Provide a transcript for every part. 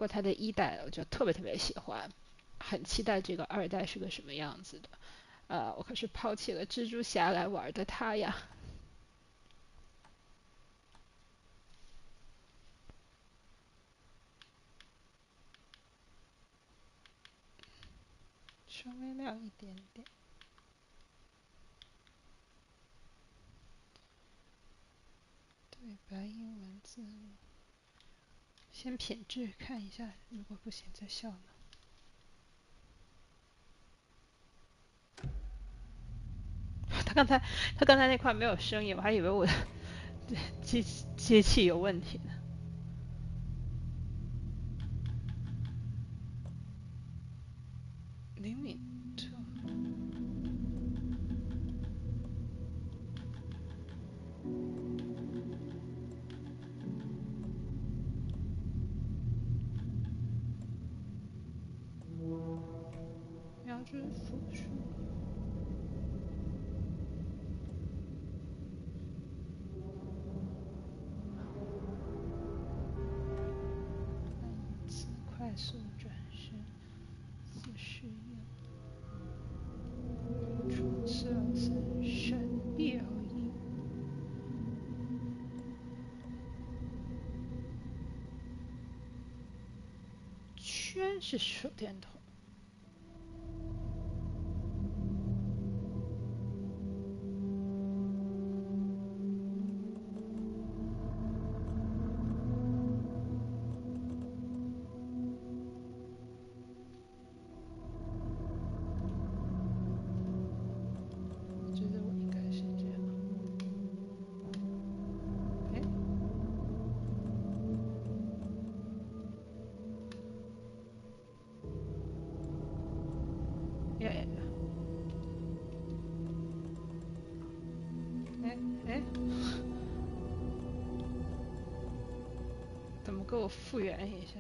过它的一代，我就特别喜欢，很期待这个二代是个什么样子的。我可是抛弃了蜘蛛侠来玩的它呀。稍微亮一点点。对白英文字幕，先品质看一下，如果不行再笑呢。他刚才那块没有声音，我还以为我的机器有问题呢。灵敏度，标准复数。单词快速转身，自适应。出色三神表音。圈是手电筒。怎么给我复原一下？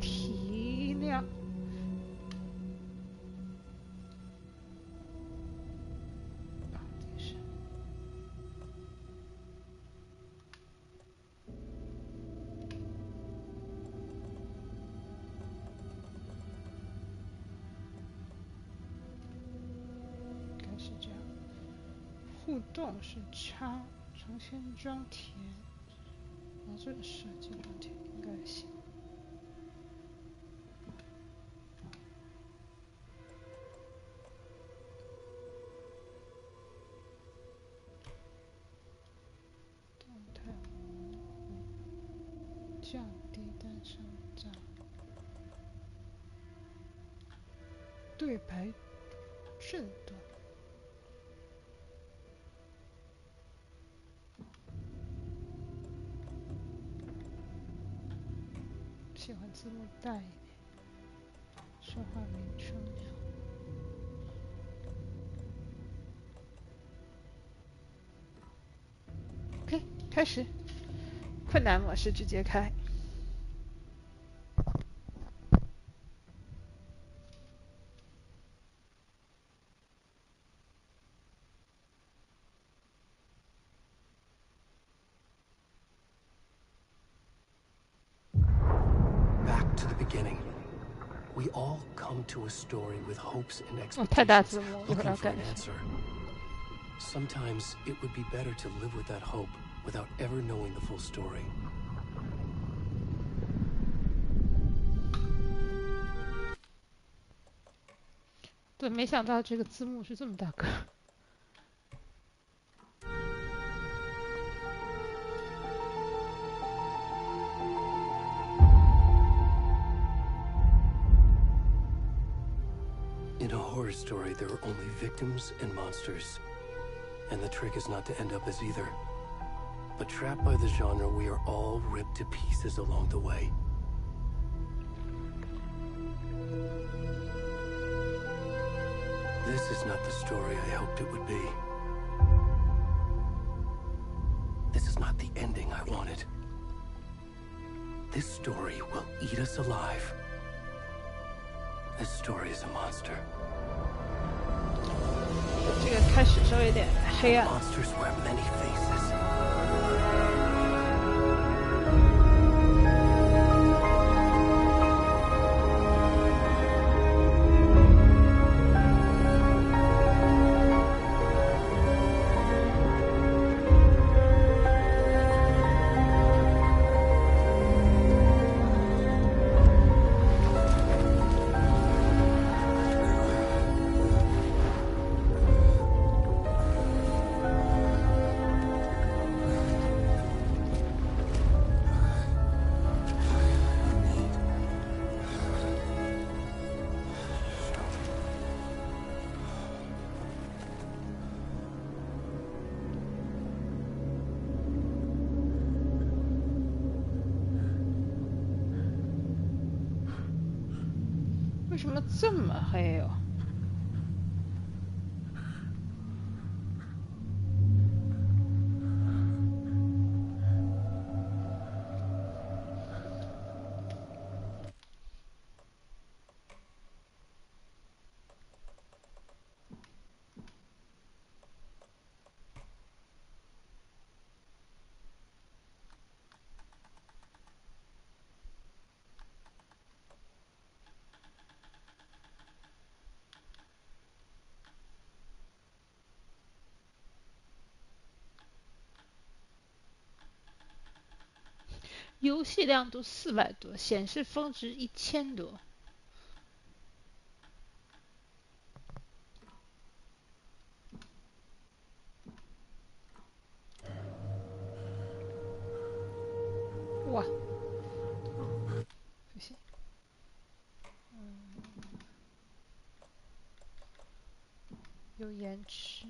提亮。互动是插，重新装填，然后这个设计装填应该行。动态模糊，降低单声噪，对白震动。喜欢字幕大一点，说话名称。OK， 开始。困难模式直接开。We all come to a story with hopes and expectations, looking for an answer. Sometimes it would be better to live with that hope without ever knowing the full story. 对，没想到这个字幕是这么大个。In a horror story, there are only victims and monsters. And the trick is not to end up as either. But trapped by the genre, we are all ripped to pieces along the way. This is not the story I hoped it would be. This is not the ending I wanted. This story will eat us alive. This story is a monster. 这个开始稍微有点黑暗。Monsters wear many faces. 为什么这么黑哦？游戏亮度400多，显示峰值1000多。哇，不行，有延迟。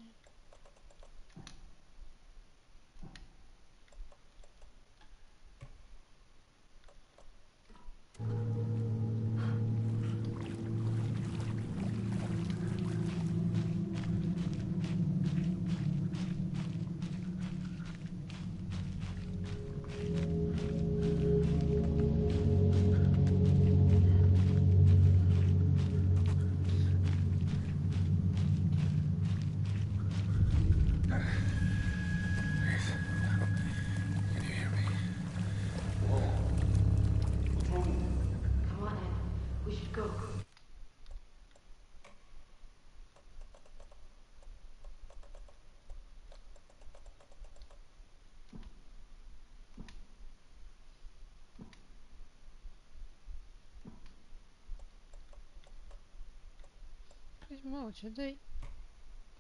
为什么我觉得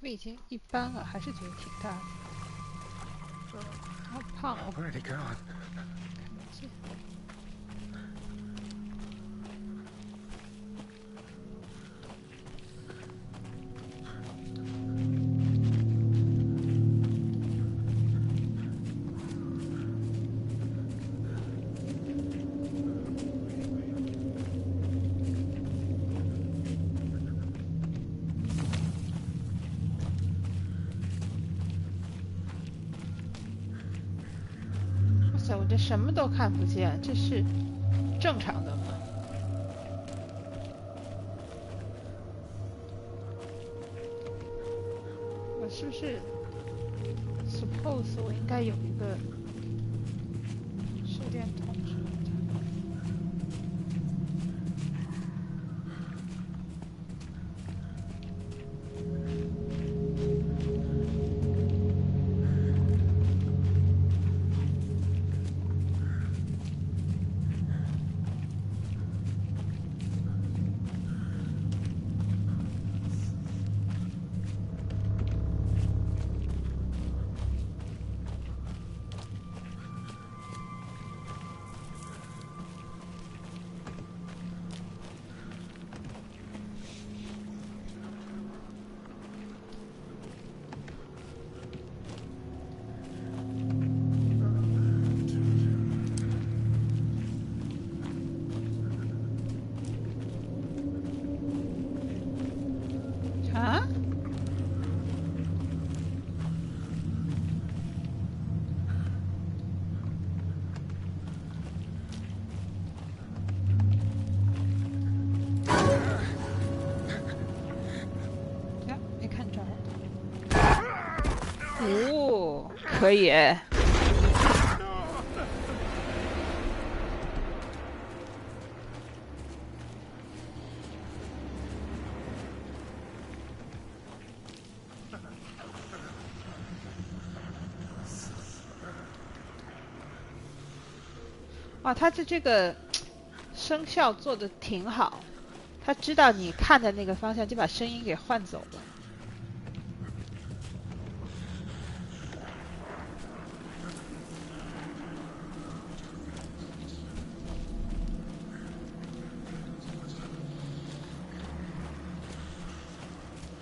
我已经一般了，还是觉得挺大的？好胖哦！ Where'd it go? 看不见。我这什么都看不见，这是正常的吗？我是不是 suppose 我应该有一个手电筒之类的？啊？呀，没看着。哦，可以。哇，他这个声效做的挺好，他知道你看的那个方向，就把声音给换走了。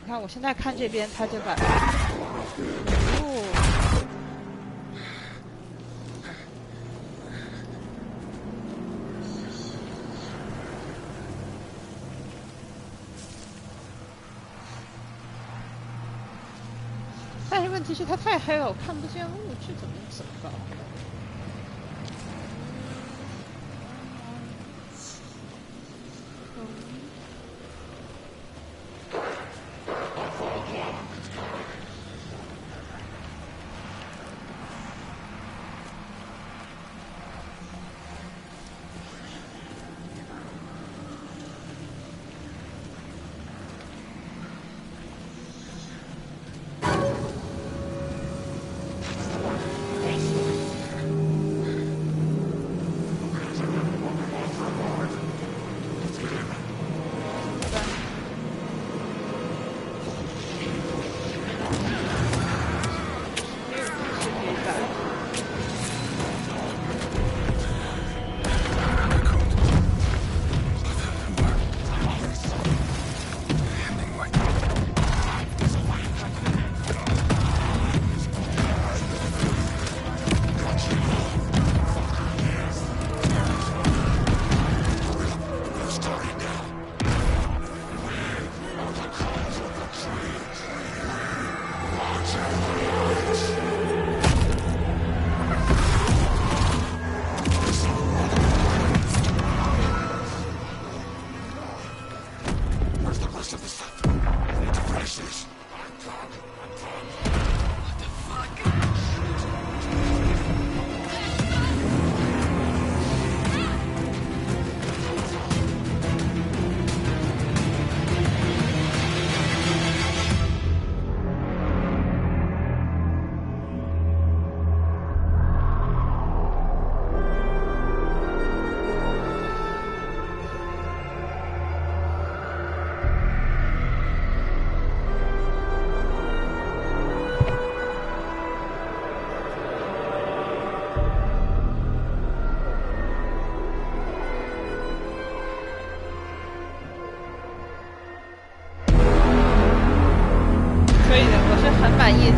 你看，我现在看这边，他就把但是问题是它太黑了，我看不见路，这怎么搞？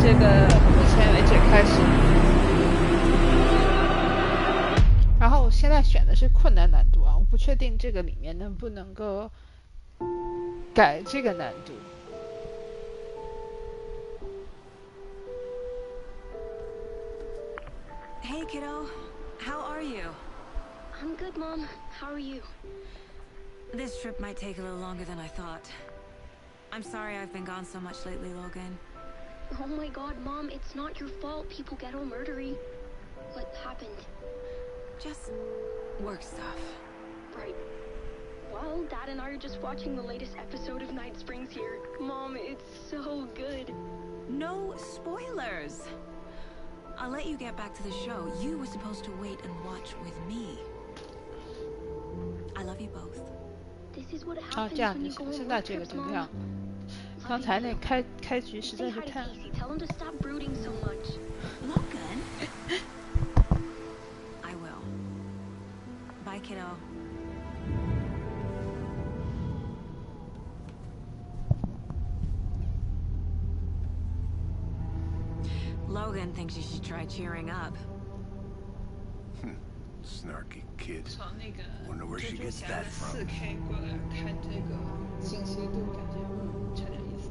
这个目前为止开始，然后我现在选的是困难难度啊，我不确定这个里面能不能够改这个难度。Hey kiddo, how are you? I'm good, Mom. How are you? This trip might take a little longer than I thought. I'm sorry I've been gone so much lately, Logan. Oh my god, Mom, it's not your fault people get all murdery. What happened? Just work stuff. Right. Well, Dad and I are just watching the latest episode of Night Springs here. Mom, it's so good. No spoilers! I'll let you get back to the show. You were supposed to wait and watch with me. I love you both. This is what happens when you go on road trips, Mom. 刚才那开局实在是太... Tell him to stop brooding so much. Logan? I will. Bye, kiddo. Logan thinks you should try cheering up. Snarky kid. Wonder where she gets that from. 4K 过来看这个清晰度，感觉差点意思。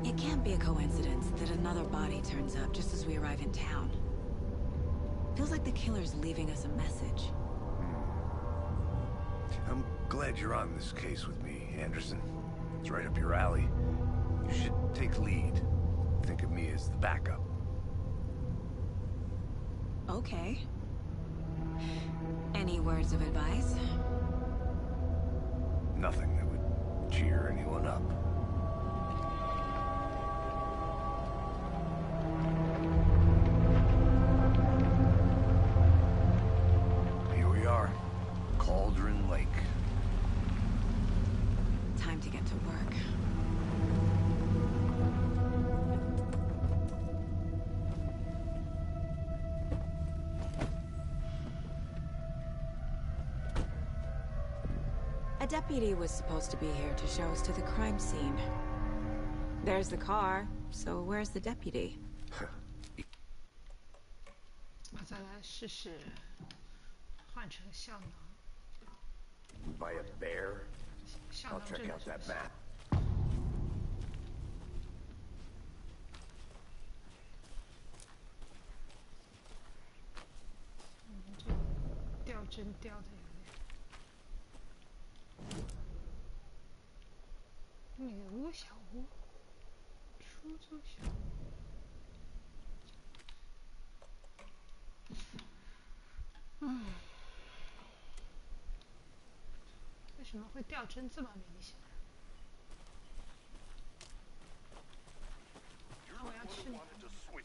It can't be a coincidence that another body turns up just as we arrive in town. Feels like the killer's leaving us a message. I'm glad you're on this case with me, Anderson. It's right up your alley. You should take lead. Think of me as the backup. Okay. Any words of advice? Nothing that would cheer anyone up. Here we are. Cauldron Lake. Time to get to work. A deputy was supposed to be here to show us to the crime scene. There's the car, so where's the deputy? 我再来试试换成效能。 By a bear? 效 I'll 能 check 真的 out 是 that 不行 map. 这掉帧掉的有点。女巫小屋，出租小屋。为什么会掉帧这么明显？我要去哪？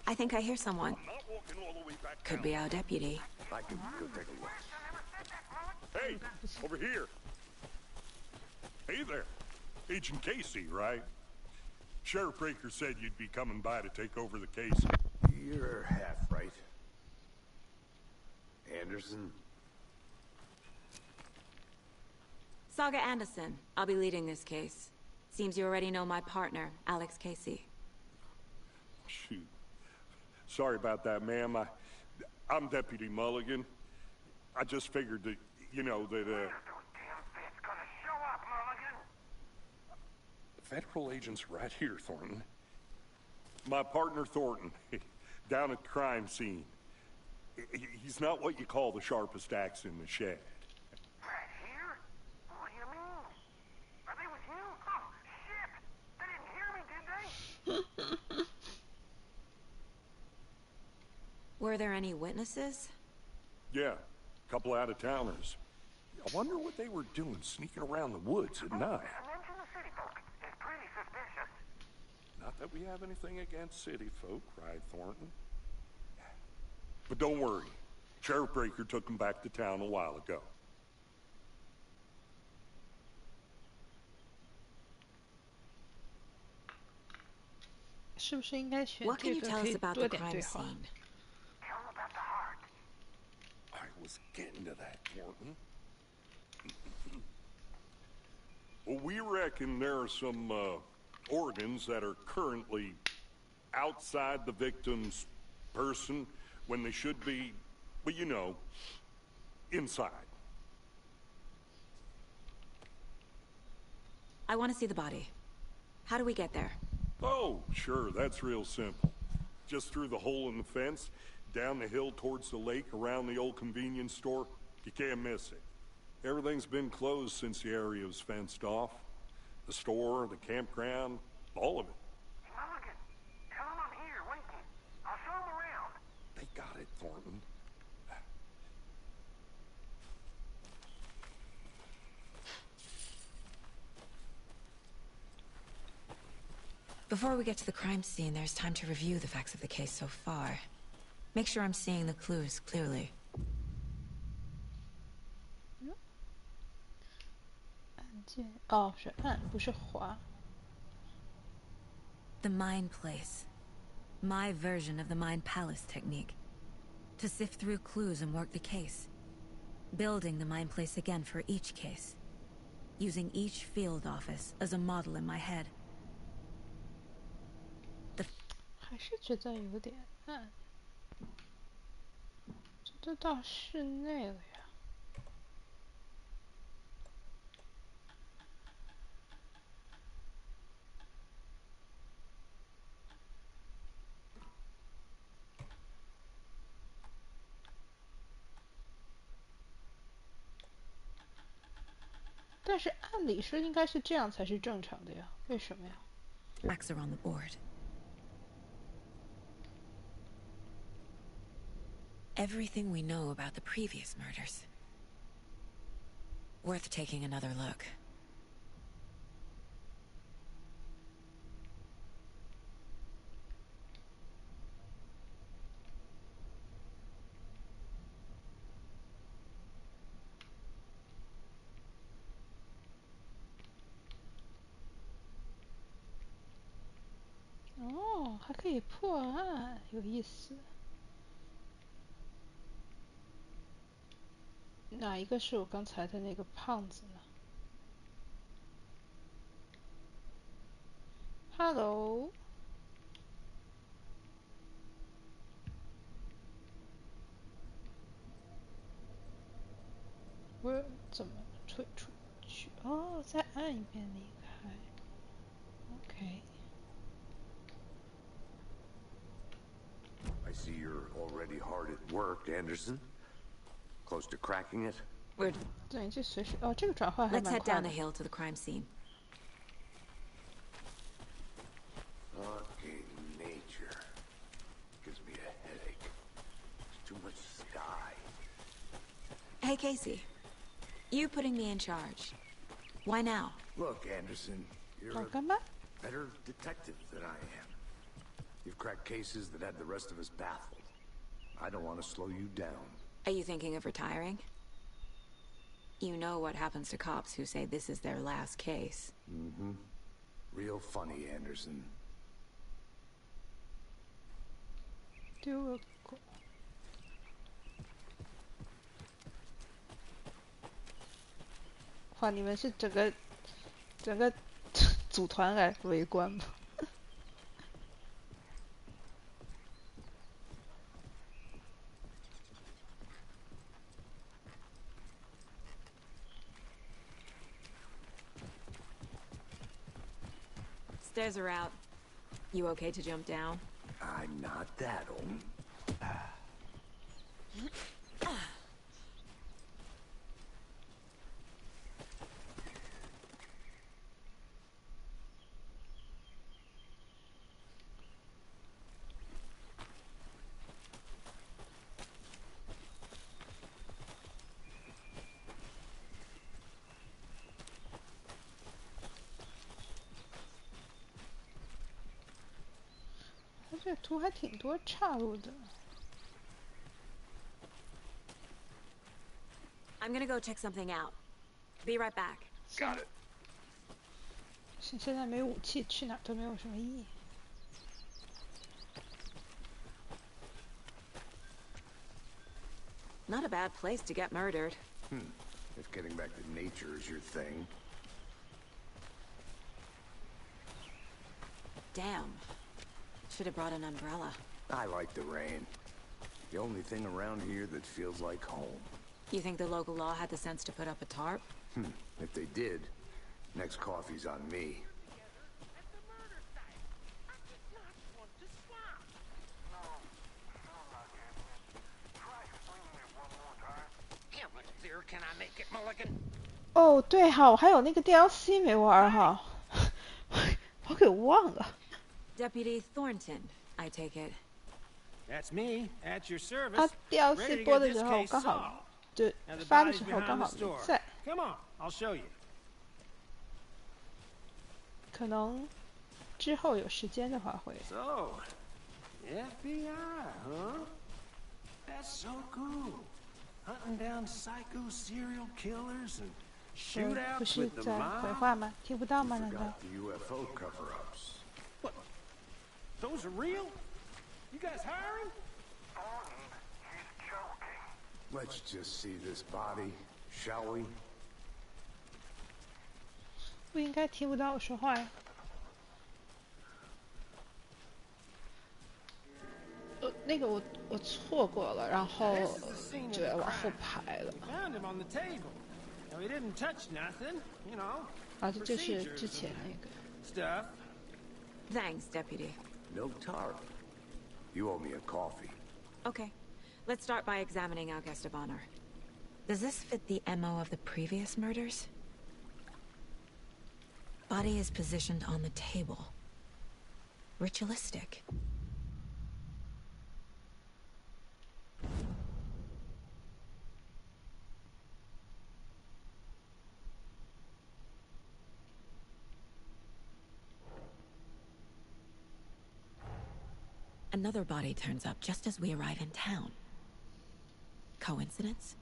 I think I hear someone. Could be our deputy. I can go take a look. Hey, over here. Hey there. Agent Casey, right? Sheriff Breaker said you'd be coming by to take over the case. You're half right. Anderson? Saga Anderson. I'll be leading this case. Seems you already know my partner, Alex Casey. Shoot. Sorry about that, ma'am. I'm Deputy Mulligan. I just figured that, you know, that, Federal agents right here, Thornton. My partner, Thornton, down at the crime scene. He's not what you call the sharpest axe in the shed. Right here? What do you mean? Are they with you? Oh, shit! They didn't hear me, did they? Were there any witnesses? Yeah, a couple out-of-towners. I wonder what they were doing sneaking around the woods at night. Mention the city folk. It's pretty suspicious. Not that we have anything against city folk, right, Thornton? But don't worry. Sheriff Breaker took them back to town a while ago. What can you tell us about the crime scene? Tell them about the heart. I was getting to that, Thornton. Well, we reckon there are some organs that are currently outside the victim's person when they should be, well, you know, inside. I want to see the body. How do we get there? Oh, sure, that's real simple. Just through the hole in the fence, down the hill towards the lake, around the old convenience store. You can't miss it. Everything's been closed since the area was fenced off. The store, the campground, all of it. Mulligan, tell them I'm here, waiting. I'll show them around. They got it, Thornton. Before we get to the crime scene, there's time to review the facts of the case so far. Make sure I'm seeing the clues clearly. The Mind Place. My version of the Mind Palace technique. To sift through clues and work the case. Building the Mind Place again for each case. Using each field office as a model in my head. 还是觉得有点暗。这都到室内了呀。但是按理说应该是这样才是正常的呀，为什么呀？ Facts are on the board. Everything we know about the previous murders. Worth taking another look.哦，还可以破案，有意思。哪一个是我刚才的那个胖子呢 ？Hello， 我怎么退出去？哦，再按一遍离开。OK。 I see you're already hard at work, Anderson. Close to cracking it? We're... 对，这随时哦，这个转换还 Let's 蛮 head 快 down 的 the。hill to the crime scene. Fucking nature. Gives me a headache. There's too much sky. Hey, Casey. You putting me in charge. Why now? Look, Anderson, you're 我 a 干嘛？ better detective than I am. You've cracked cases that had the rest of us baffled. I don't want to slow you down. Are you thinking of retiring? You know what happens to cops who say this is their last case. Mm-hmm. Real funny, Anderson. Do a 哇，你们是整个组团来围观吗？Stairs are out. You okay to jump down? I'm not that old. 它这图还挺多岔路的。I'm gonna go check something out. Be right back. Got it. 现在没武器，去哪儿都没有什么意义。Not a bad place to get murdered. If getting back to nature is your thing. Damn. Should have brought an umbrella. I like the rain. The only thing around here that feels like home. You think the local law had the sense to put up a tarp? If they did, next coffee's on me. At the murder site. I did not want to swap. No, not Anthony. Try explaining it one more time. How much clearer can I make it, Mulligan? 哦，对哈，我还有那个 DLC 没玩哈，我给忘了。 Deputy Thornton, I take it. That's me, at your service. 它 Ready DLC to 播 get 的 this 时候 case 刚好 solved. 就 Now the 发的 body's 时候 behind 刚 the 好没 store. 在， Come on, I'll show you. 可能之后有时间的话会。 So, FBI, huh? That's so cool. Hunting down psycho serial killers and 不 shootouts 是 with the 在回 mob. 话吗？听不到吗？难道 Forgot the UFO cover-ups. What? Those are real? You guys hiring? Thornton, he's joking. Let's just see this body, shall we? 不应该听不到我说话呀？那个我错过了，然后 This is the scene of 就要 the 往后 crime. 排了。 We found him on the table. Now he didn't touch nothing, you know. 啊，这是 procedures 之前 and 那个。 stuff. Thanks, Deputy. No tarp. You owe me a coffee. Okay. Let's start by examining our guest of honor. Does this fit the MO of the previous murders? Body is positioned on the table. Ritualistic. Another body turns up just as we arrive in town. Coincidence?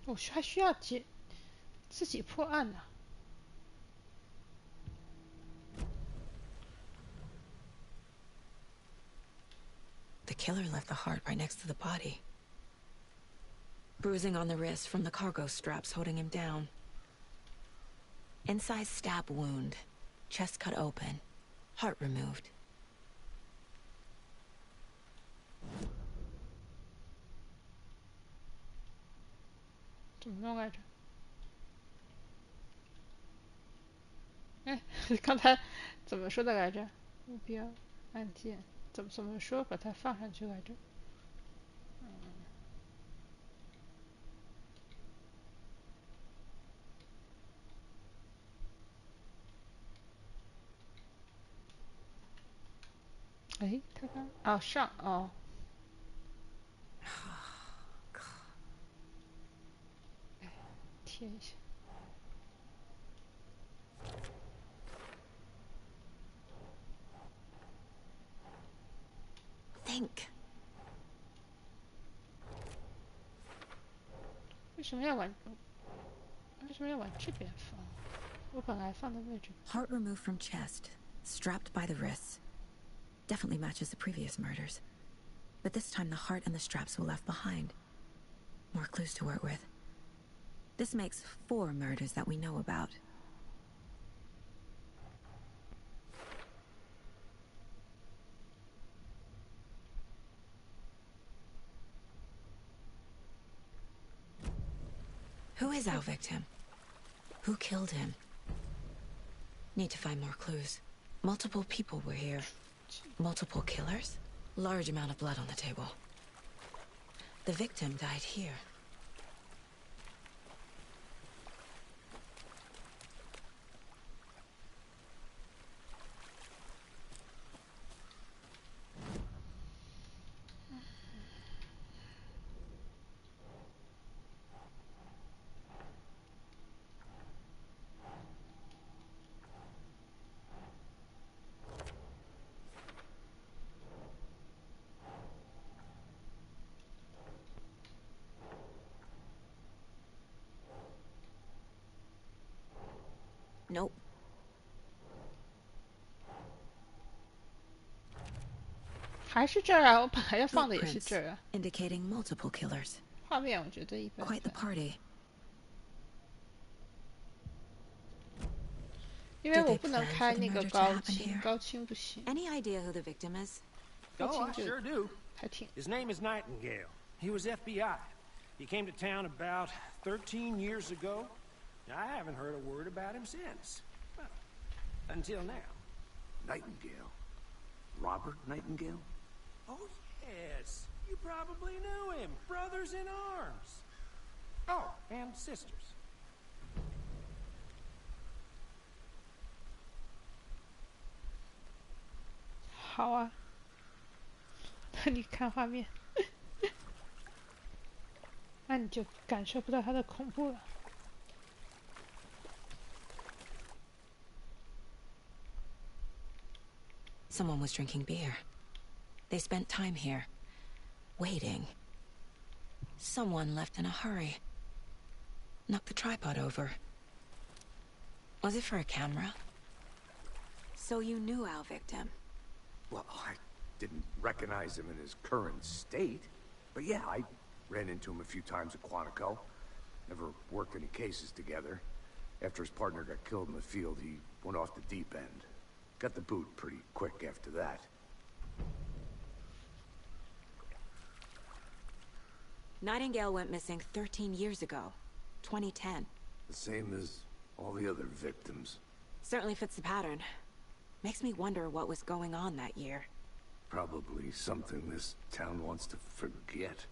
我还需要自己破案呢。The killer left the heart right next to the body. Bruising on the wrist from the cargo straps holding him down. Inside stab wound. Chest cut open. Heart removed.怎么弄来着？哎，刚才怎么说的来着？目标按键怎么说把它放上去来着？哎，他刚哦上哦。贴一下。Think. 为什么要往这边放？我本来放的位置。Heart removed from chest, strapped by the wrists. Definitely matches the previous murders. But this time the heart and the straps were left behind. More clues to work with. This makes 4 murders that we know about. Who is our victim? Who killed him? Need to find more clues. Multiple people were here. Multiple killers? Large amount of blood on the table. The victim died here. Nope. 还是这儿啊，我本来要放的也是这儿啊。Indicating multiple killers. 画面我觉得一般。 Quite the party. 因为我不能开那个高清，高清不行。 Any idea who the victim is? Oh, I sure do. 还挺。 His name is Nightingale. He was FBI. He came to town about 13 years ago. I haven't heard a word about him since. Well, until now. Nightingale? Robert Nightingale? Oh, yes. You probably knew him. Brothers in arms. Oh, and sisters. 好啊，那你看画面，那你就感受不到它的恐怖了。 Someone was drinking beer. They spent time here, waiting. Someone left in a hurry. Knocked the tripod over. Was it for a camera? So you knew our victim? Well, I didn't recognize him in his current state. But yeah, I ran into him a few times at Quantico. Never worked any cases together. After his partner got killed in the field, he went off the deep end. Got the boot pretty quick after that. Nightingale went missing 13 years ago. 2010. The same as all the other victims. Certainly fits the pattern. Makes me wonder what was going on that year. Probably something this town wants to forget.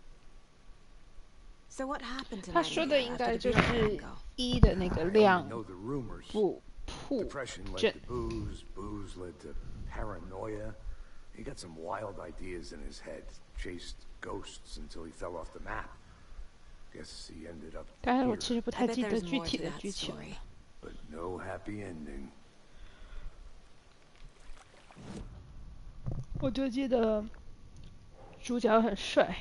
So what happened to 他说的 Nightingale 应 after 该 the 就 bureau 是 go? 一的那个 I only 量 know the rumors. 不铺 Depression led 症 to booze, booze led to paranoia. He got some wild ideas in his head, chased ghosts until he fell off the map. Guess he ended up 当然我 here, 其实不 I 太 bet 记得 there's 具 more 体 to 的 that 剧情 story. but no happy ending. 我就记得主角很帅。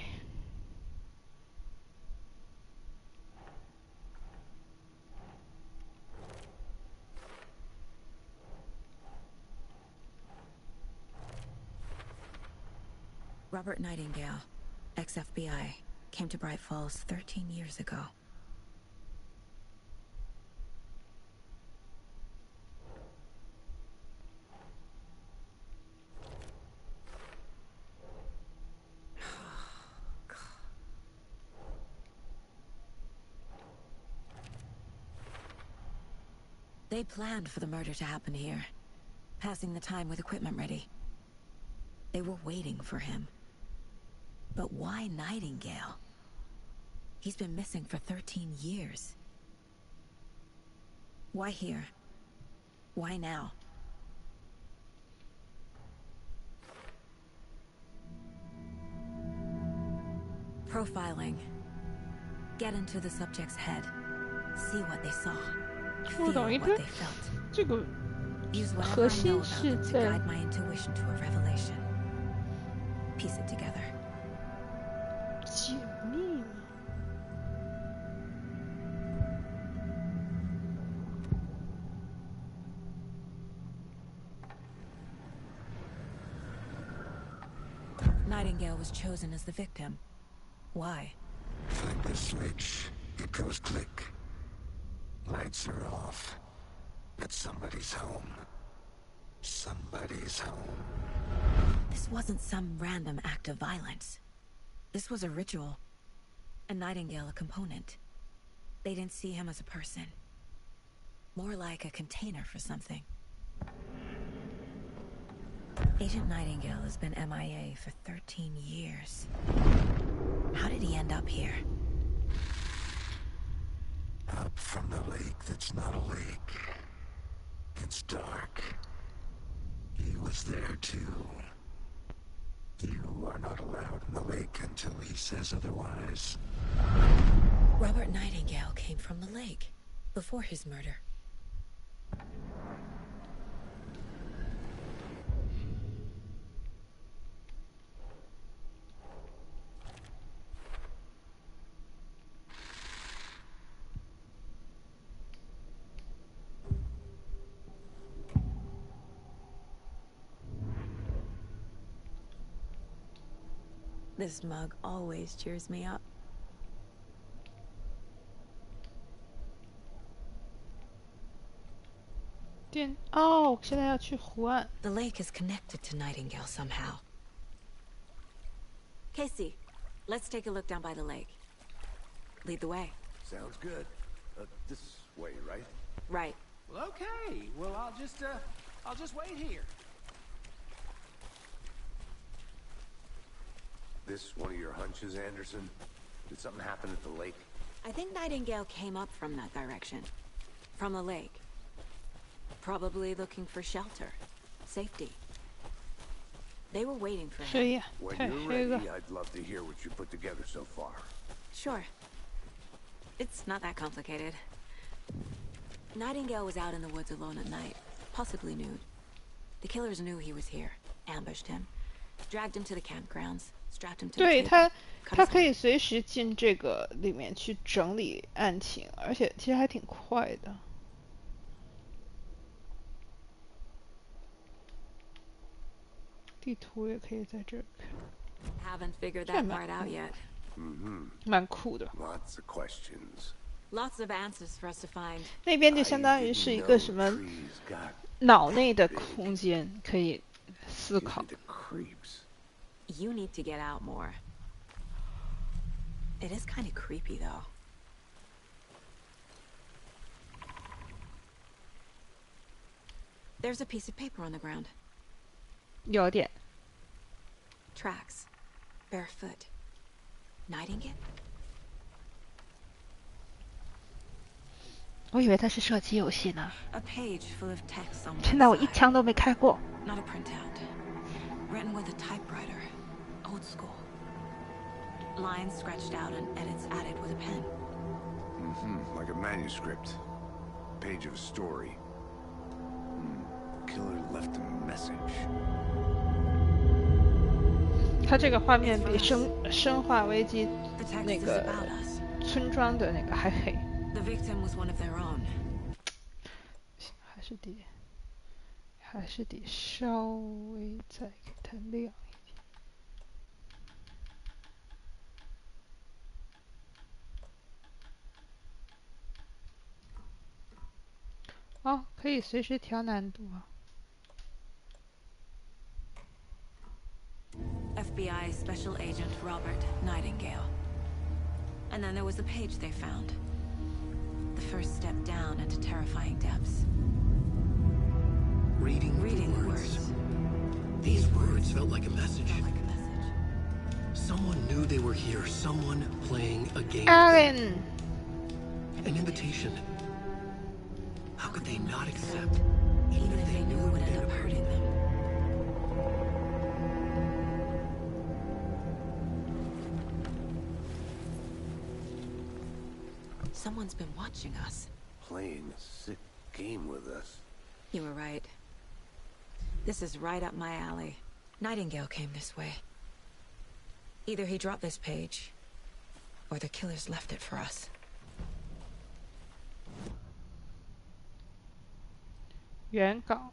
Robert Nightingale, ex-FBI, came to Bright Falls 13 years ago. They planned for the murder to happen here, passing the time with equipment ready. They were waiting for him. But why Nightingale? He's been missing for 13 years. Why here? Why now? Profiling. Get into the subject's head. See what they saw. 听不 Feel 懂一 what 个 they felt. 这个 Use 核 whatever I 心 know 是 about them to 在 guide my intuition to a revelation. Piece it together. 解密吗？ Nightingale was chosen as the victim. Why? Find the switch. It goes click. Lights are off. But somebody's home. Somebody's home. This wasn't some random act of violence. This was a ritual. And Nightingale a component. They didn't see him as a person. More like a container for something. Agent Nightingale has been MIA for 13 years. How did he end up here? Up from the lake that's not a lake. It's dark. He was there too. You are not allowed in the lake until he says otherwise. Robert Nightingale came from the lake before his murder. This mug always cheers me up. 哦，现在要去湖岸。 The lake is connected to Nightingale somehow. Casey, let's take a look down by the lake. Lead the way. Sounds good. This way, right? Right. Well, okay. Well, I'll just wait here. This one of your hunches, Anderson? Did something happen at the lake? I think Nightingale came up from that direction. From the lake. Probably looking for shelter. Safety. They were waiting for 所 him. 以 When 太 you're 黑了。 ready, I'd love to hear what you put together so far. Sure. It's not that complicated. Nightingale was out in the woods alone at night, possibly nude. The killers knew he was here, ambushed him, dragged him to the campgrounds, strapped him to the 对 table, 他， cut 他 his 可以随时进这个里面去整理案情，而且其实还挺快的。地图也可以在这儿看， Haven't figured Sure, that ma- part out yet. 蛮酷的。 Lots of questions. Lots of answers for us to find. 那边就相当于 I 是一 didn't 个 know 什么 trees got 脑内的空间，可以思 give 考 me。the creeps. You need to get out more. It is kind of creepy, though. There's a piece of paper on the ground. 有点， Tracks. Barefoot. Nightingale? 我以为它是射击游戏呢。 A page full of text on 现 one 在我一 side. 枪都没开过。 Not a printout. Written with a typewriter. Old school. Lines scratched out and edits added with a pen. Like a manuscript. Page of a story. Killer left a message. 它这个画面比生化危机 The text 那 is 个 about us. 村庄的那个还黑。 The victim was one of their own. 还是得稍微再给它亮一点。哦，可以随时调难度啊。 FBI Special Agent Robert Nightingale. And then there was the page they found. The first step down into terrifying depths. Reading the words. words. These words felt like a message. Felt like a message. Someone knew they were here. Someone playing a game. Alan! An invitation. How could they not accept? Even if they knew it would end up hurting them. Someone's been watching us. Playing a sick game with us. You were right. This is right up my alley. Nightingale came this way. Either he dropped this page, or the killers left it for us. Yuan Gao.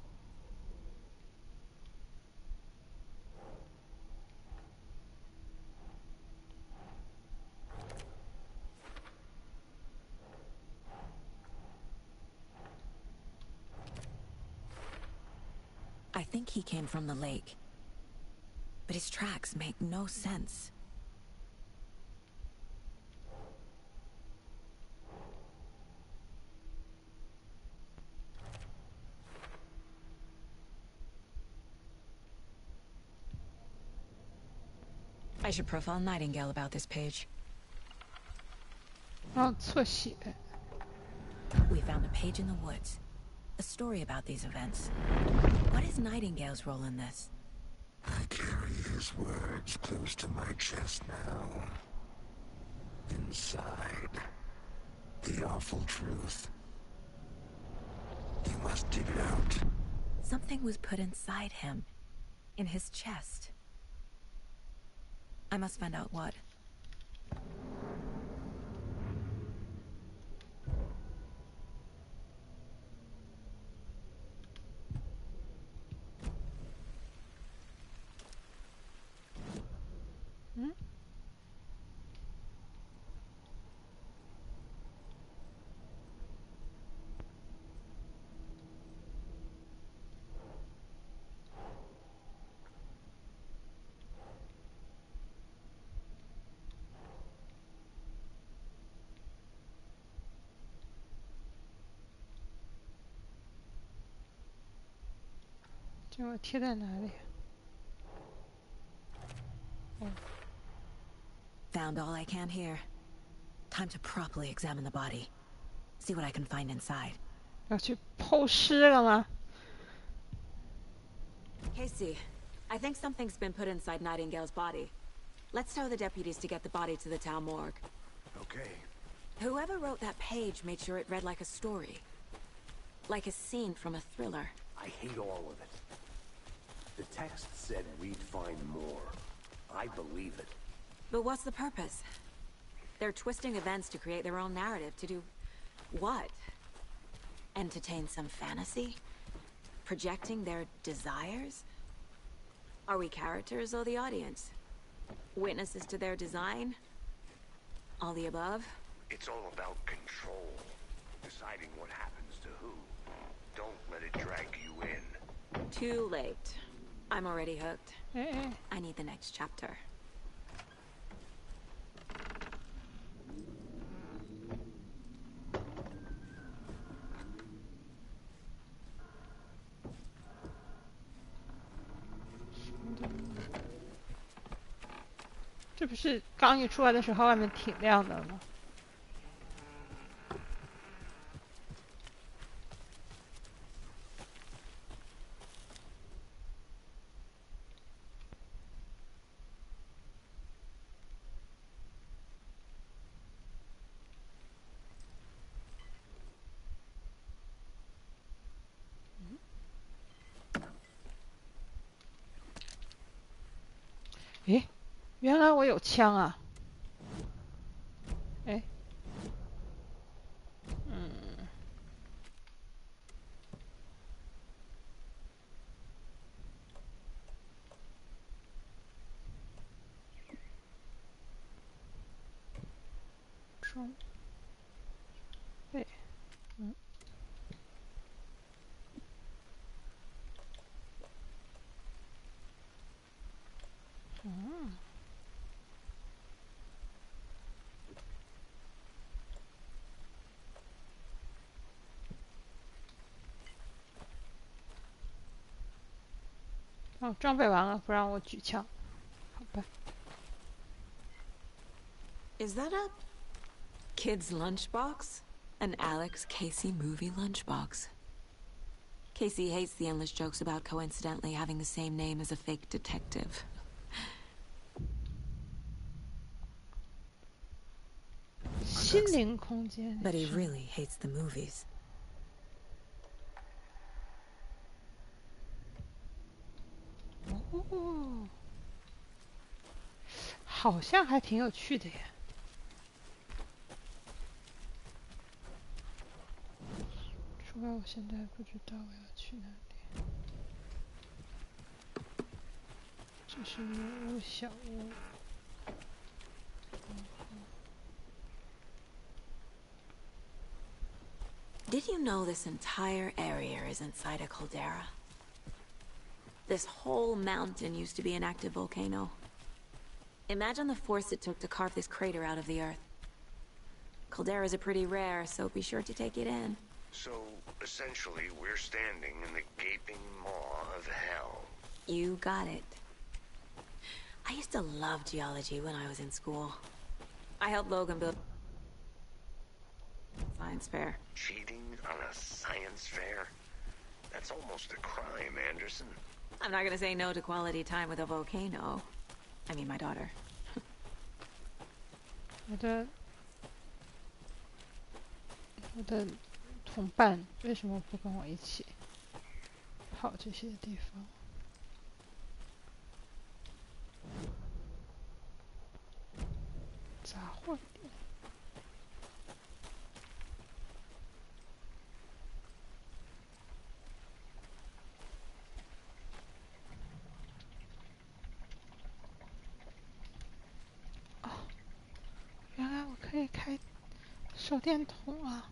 I think he came from the lake. But his tracks make no sense. I should profile Nightingale about this page. 哦，错写。 We found a page in the woods. A story about these events. What is Nightingale's role in this? I carry his words close to my chest now. Inside, the awful truth. You must dig it out. Something was put inside him. In his chest. I must find out what. Hmm? Found all I can here. Time to properly examine the body. See what I can find inside. 要去剖尸了吗？ Casey, I think something's been put inside Nightingale's body. Let's tell the deputies to get the body to the town morgue. Okay. Whoever wrote that page made sure it read like a story. Like a scene from a thriller. I hate all of it. The text said we'd find more. I believe it. But what's the purpose? They're twisting events to create their own narrative. To do what? Entertain some fantasy? Projecting their desires? Are we characters or the audience? Witnesses to their design? All the above? It's all about control. Deciding what happens to who. Don't let it drag you in. Too late. I'm already hooked. 哎哎， I need the next chapter. 这不是刚一出来的时候外面挺亮的吗？诶，原来我有枪啊！诶，装备，哦，装备完了，不让我举枪，好吧。Is that a kid's lunchbox? An Alex Casey movie lunchbox. Casey hates the endless jokes about coincidentally having the same name as a fake detective. 心灵空间。 But he really hates the movies. 哦，好像还挺有趣的耶。除了我现在不知道我要去哪里。这是木屋小屋。Did you know this entire area is inside a caldera? This whole mountain used to be an active volcano. Imagine the force it took to carve this crater out of the earth. Calderas are pretty rare, so be sure to take it in. So, essentially, we're standing in the gaping maw of hell. You got it. I used to love geology when I was in school. I helped Logan build a science fair. Cheating on a science fair? That's almost a crime, Anderson. I'm not gonna say no to quality time with a volcano. I mean, my daughter. 我的同伴为什么不跟我一起跑这些地方？杂货店。哦，原来我可以开手电筒啊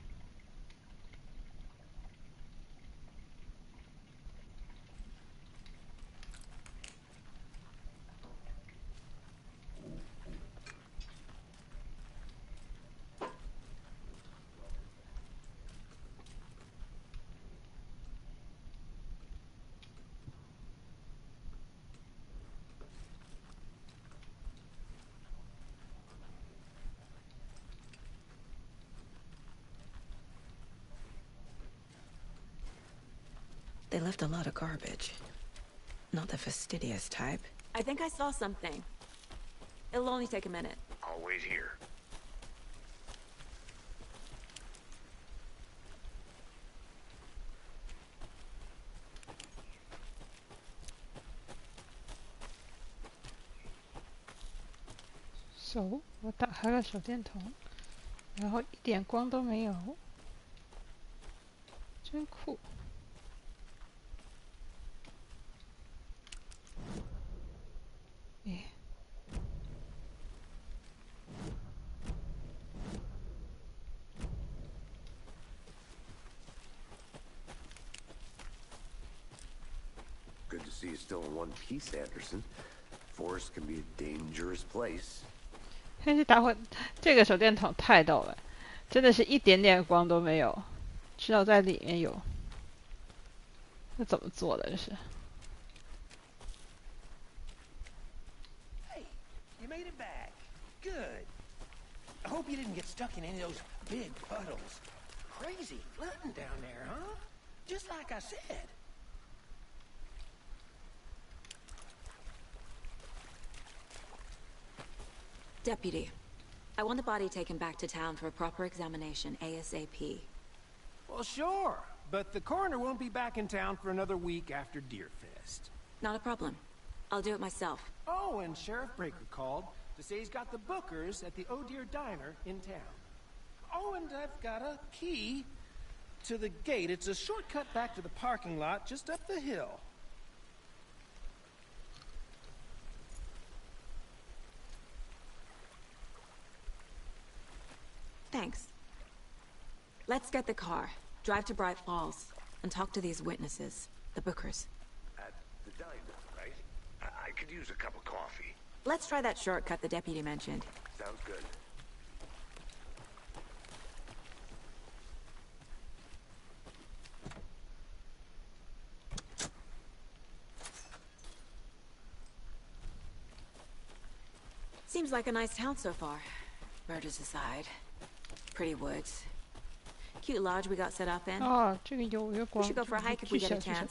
！They left a lot of garbage. Not the fastidious type. I think I saw something. It'll only take a minute. I'll wait here. So，我打开了手电筒，然后一点光都没有，真酷。诶，Good to see you still in one piece, Anderson. Forest can be a dangerous place. 但是这个手电筒太逗了，真的是一点点光都没有，只有在里面有。那怎么做的？这是？ Hey, you made it back. Good. I hope you didn't get stuck in any of those big puddles. Crazy flooding down there, huh? Just like I said. Deputy, I want the body taken back to town for a proper examination, ASAP. Well, sure. But the coroner won't be back in town for another week after Deerfest. Not a problem. I'll do it myself. Oh, and Sheriff Breaker called to say he's got the bookers at the Oh Dear Diner in town. Oh, and I've got a key to the gate. It's a shortcut back to the parking lot just up the hill. Thanks. Let's get the car, drive to Bright Falls, and talk to these witnesses, the bookers. At the diner, right? I could use a cup of coffee. Let's try that shortcut the deputy mentioned. Sounds good. Seems like a nice town so far. Murders aside. Pretty woods. Cute lodge we got set up in. 啊，这个有一个 We 光， should go for a hike if we get a 巨小 chance.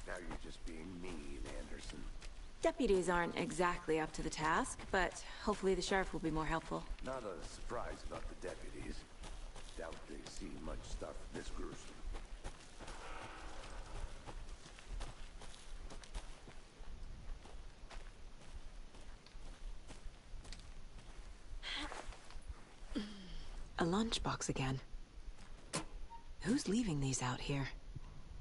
Now you're just being mean, Anderson. Deputies aren't exactly up to the task, but hopefully the sheriff will be more helpful. Not a surprise about the deputies. Doubt they've seen much stuff this gruesome. A lunchbox again. Who's leaving these out here?